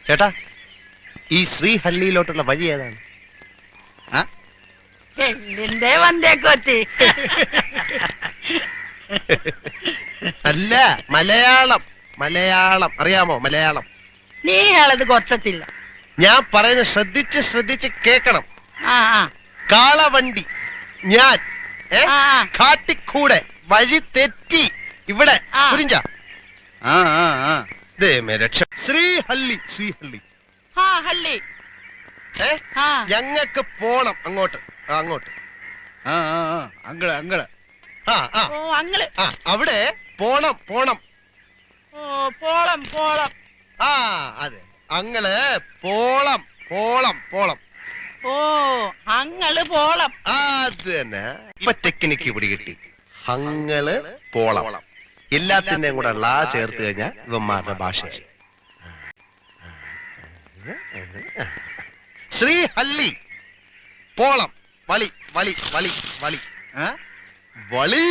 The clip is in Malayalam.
ചേട്ടാ, ഈ ശ്രീഹള്ളിയിലോട്ടുള്ള വഴി ഏതാണ്? എല്ലിന്റെ വന്തേക്കൊത്തി. അല്ല, മലയാളം. മലയാളം അറിയാമോ? മലയാളം നീ ആളത് കൊത്തത്തില്ല. ഞാൻ പറയുന്നത് ശ്രദ്ധിച്ച് ശ്രദ്ധിച്ച് കേക്കണം. കാളവണ്ടി ഞാൻ കാട്ടിക്കൂടെ വഴി തെറ്റി ഇവിടെ പുരിഞ്ച രക്ഷ. ശ്രീഹള്ളി. ശ്രീഹള്ളി ഞങ്ങക്ക് പോണം അങ്ങോട്ട്. അങ്ങോട്ട് അങ്ങള് അങ്ങള് അവിടെ പോണം. പോണം. പോളം പോളം. അതെ, അങ്ങള് പോളം. പോളം പോളം. ഓ, അങ്ങള് പോളം. അത് തന്നെ. ഇപ്പൊ ടെക്നിക്ക് പിടി കിട്ടി. അങ്ങള് പോളം. എല്ലാത്തിന്റെയും കൂടെ ലാ ചേർത്ത് കഴിഞ്ഞാൽ ഇവന്മാരുടെ ഭാഷയായി. ശ്രീഹള്ളി പോളം. വളി വളി വളി വളി വളി.